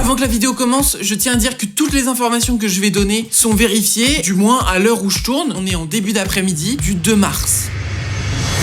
Avant que la vidéo commence, je tiens à dire que toutes les informations que je vais donner sont vérifiées, du moins à l'heure où je tourne. On est en début d'après-midi du 2 mars.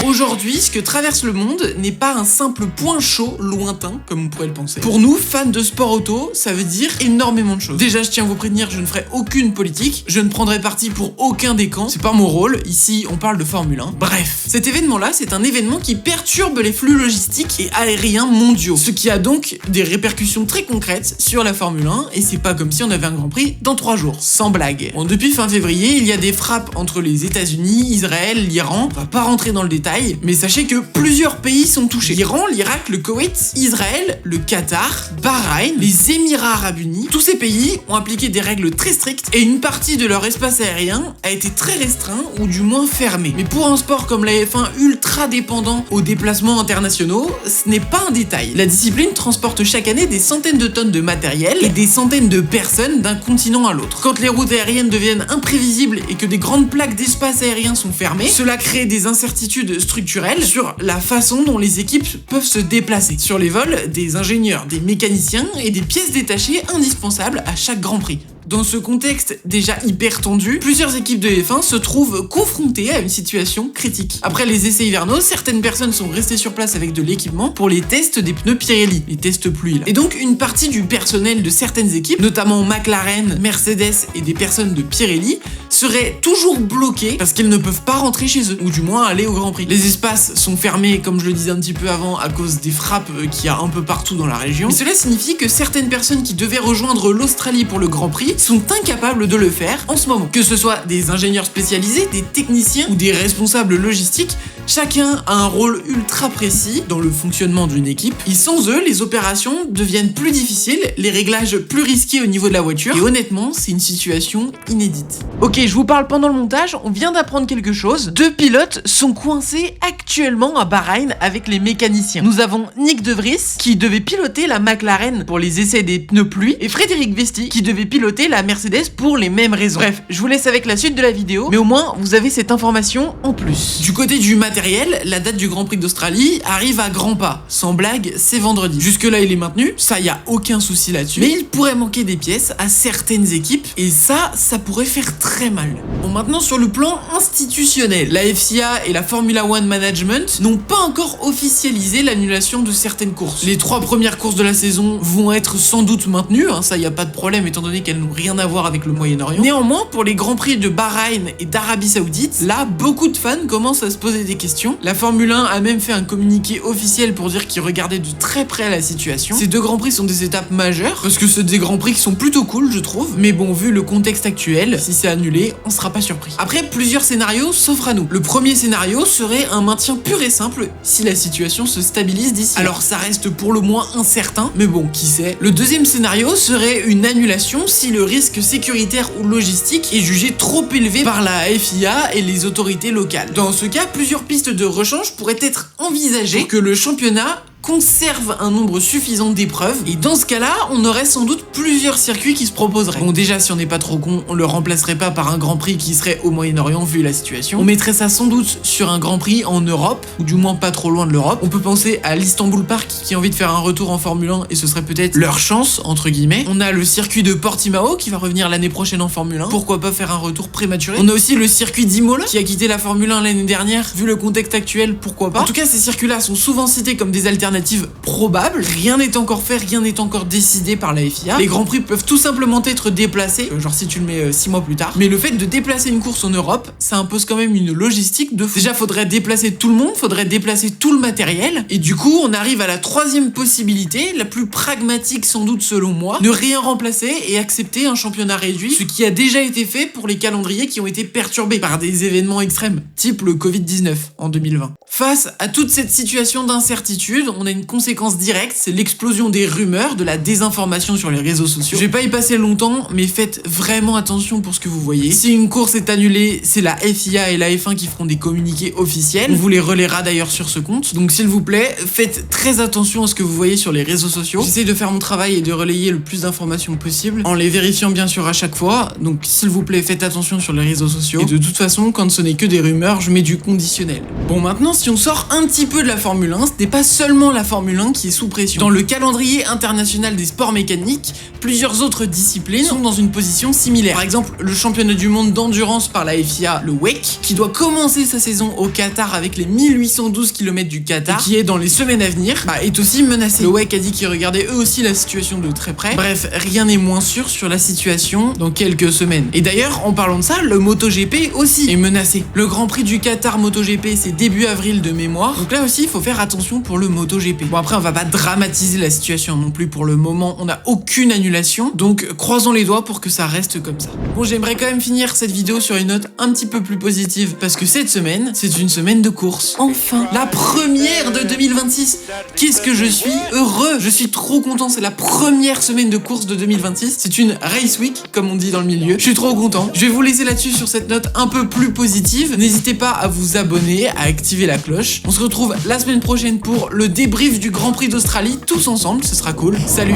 Aujourd'hui, ce que traverse le monde n'est pas un simple point chaud lointain, comme on pourrait le penser. Pour nous, fans de sport auto, ça veut dire énormément de choses. Déjà, je tiens à vous prévenir, je ne ferai aucune politique, je ne prendrai parti pour aucun des camps, c'est pas mon rôle, ici on parle de Formule 1. Bref, cet événement-là, c'est un événement qui perturbe les flux logistiques et aériens mondiaux, ce qui a donc des répercussions très concrètes sur la Formule 1, et c'est pas comme si on avait un Grand Prix dans 3 jours, sans blague. Bon, depuis fin février, il y a des frappes entre les États-Unis, Israël, l'Iran, on va pas rentrer dans le détail, mais sachez que plusieurs pays sont touchés. L'Iran, l'Irak, le Koweït, Israël, le Qatar, Bahreïn, les Émirats Arabes Unis. Tous ces pays ont appliqué des règles très strictes et une partie de leur espace aérien a été très restreint ou du moins fermé. Mais pour un sport comme la F1 ultra dépendant aux déplacements internationaux, ce n'est pas un détail. La discipline transporte chaque année des centaines de tonnes de matériel et des centaines de personnes d'un continent à l'autre. Quand les routes aériennes deviennent imprévisibles et que des grandes plaques d'espace aérien sont fermées, cela crée des incertitudes structurelles sur la façon dont les équipes peuvent se déplacer. Sur les vols, des ingénieurs, des mécaniciens et des pièces détachées indispensables à chaque Grand Prix. Dans ce contexte déjà hyper tendu, plusieurs équipes de F1 se trouvent confrontées à une situation critique. Après les essais hivernaux, certaines personnes sont restées sur place avec de l'équipement pour les tests des pneus Pirelli, les tests pluie là. Et donc une partie du personnel de certaines équipes, notamment McLaren, Mercedes et des personnes de Pirelli, serait toujours bloqués parce qu'ils ne peuvent pas rentrer chez eux, ou du moins aller au Grand Prix. Les espaces sont fermés, comme je le disais un petit peu avant, à cause des frappes qu'il y a un peu partout dans la région. Mais cela signifie que certaines personnes qui devaient rejoindre l'Australie pour le Grand Prix sont incapables de le faire en ce moment. Que ce soit des ingénieurs spécialisés, des techniciens ou des responsables logistiques, chacun a un rôle ultra précis dans le fonctionnement d'une équipe. Et sans eux, les opérations deviennent plus difficiles, les réglages plus risqués au niveau de la voiture. Et honnêtement, c'est une situation inédite. Ok, je vous parle pendant le montage, on vient d'apprendre quelque chose. 2 pilotes sont coincés actuellement à Bahreïn avec les mécaniciens. Nous avons Nyck de Vries qui devait piloter la McLaren pour les essais des pneus pluie et Frédéric Vesti qui devait piloter la Mercedes pour les mêmes raisons. Bref, je vous laisse avec la suite de la vidéo, mais au moins vous avez cette information en plus. Du côté du matériel, la date du Grand Prix d'Australie arrive à grands pas. Sans blague, c'est vendredi. Jusque là il est maintenu, ça y a aucun souci là-dessus. Mais il pourrait manquer des pièces à certaines équipes et ça pourrait faire très mal. Bon, maintenant sur le plan institutionnel, la FIA et la Formula One Management n'ont pas encore officialisé l'annulation de certaines courses. Les 3 premières courses de la saison vont être sans doute maintenues, ça y a pas de problème étant donné qu'elles n'ont rien à voir avec le Moyen-Orient. Néanmoins, pour les Grands Prix de Bahreïn et d'Arabie Saoudite, là, beaucoup de fans commencent à se poser des questions. La Formule 1 a même fait un communiqué officiel pour dire qu'ils regardaient de très près la situation. Ces 2 Grands Prix sont des étapes majeures, parce que c'est des Grands Prix qui sont plutôt cool, je trouve. Mais bon, vu le contexte actuel, si c'est annulé, on sera pas surpris. Après, plusieurs scénarios s'offrent à nous. Le premier scénario serait un maintien pur et simple si la situation se stabilise d'ici. Alors ça reste pour le moins incertain, mais bon, qui sait. Le deuxième scénario serait une annulation si le risque sécuritaire ou logistique est jugé trop élevé par la FIA et les autorités locales. Dans ce cas, plusieurs pistes de rechange pourraient être envisagées pour que le championnat conserve un nombre suffisant d'épreuves, et dans ce cas-là, on aurait sans doute plusieurs circuits qui se proposeraient. Bon, déjà, si on n'est pas trop con, on le remplacerait pas par un Grand Prix qui serait au Moyen-Orient vu la situation. On mettrait ça sans doute sur un Grand Prix en Europe, ou du moins pas trop loin de l'Europe. On peut penser à l'Istanbul Park qui a envie de faire un retour en Formule 1 et ce serait peut-être leur chance, entre guillemets. On a le circuit de Portimao qui va revenir l'année prochaine en Formule 1. Pourquoi pas faire un retour prématuré? On a aussi le circuit d'Imola qui a quitté la Formule 1 l'année dernière. Vu le contexte actuel, pourquoi pas? En tout cas, ces circuits-là sont souvent cités comme des alternatives probables. Rien n'est encore fait, rien n'est encore décidé par la FIA. Les Grands Prix peuvent tout simplement être déplacés, genre si tu le mets 6 mois plus tard. Mais le fait de déplacer une course en Europe, ça impose quand même une logistique de fou. Déjà, faudrait déplacer tout le monde, faudrait déplacer tout le matériel. Et du coup, on arrive à la 3e possibilité, la plus pragmatique sans doute selon moi, ne rien remplacer et accepter un championnat réduit, ce qui a déjà été fait pour les calendriers qui ont été perturbés par des événements extrêmes, type le Covid-19 en 2020. Face à toute cette situation d'incertitude, on a une conséquence directe, c'est l'explosion des rumeurs, de la désinformation sur les réseaux sociaux. Je vais pas y passer longtemps, mais faites vraiment attention pour ce que vous voyez. Si une course est annulée, c'est la FIA et la F1 qui feront des communiqués officiels. On vous les relaiera d'ailleurs sur ce compte. Donc s'il vous plaît, faites très attention à ce que vous voyez sur les réseaux sociaux. J'essaie de faire mon travail et de relayer le plus d'informations possible, en les vérifiant bien sûr à chaque fois. Donc s'il vous plaît, faites attention sur les réseaux sociaux. Et de toute façon, quand ce n'est que des rumeurs, je mets du conditionnel. Bon, maintenant, si on sort un petit peu de la Formule 1, ce n'est pas seulement seulement la Formule 1 qui est sous pression. Dans le calendrier international des sports mécaniques, plusieurs autres disciplines sont dans une position similaire. Par exemple, le championnat du monde d'endurance par la FIA, le WEC, qui doit commencer sa saison au Qatar avec les 1812 km du Qatar, et qui est dans les semaines à venir, est aussi menacé. Le WEC a dit qu'ils regardaient eux aussi la situation de très près. Bref, rien n'est moins sûr sur la situation dans quelques semaines. Et d'ailleurs, en parlant de ça, le MotoGP aussi est menacé. Le Grand Prix du Qatar MotoGP, c'est début avril de mémoire. Donc là aussi, il faut faire attention pour le MotoGP. Bon, après, on va pas dramatiser la situation non plus pour le moment. On n'a aucune annulation. Donc, croisons les doigts pour que ça reste comme ça. Bon, j'aimerais quand même finir cette vidéo sur une note un petit peu plus positive parce que cette semaine, c'est une semaine de course. Enfin, la première de 2026. Qu'est-ce que je suis heureux. Je suis trop content. C'est la première semaine de course de 2026. C'est une race week, comme on dit dans le milieu. Je suis trop content. Je vais vous laisser là-dessus sur cette note un peu plus positive. N'hésitez pas à vous abonner, à activer la cloche. On se retrouve la semaine prochaine pour le débrief du Grand Prix d'Australie, tous ensemble, ce sera cool. Salut!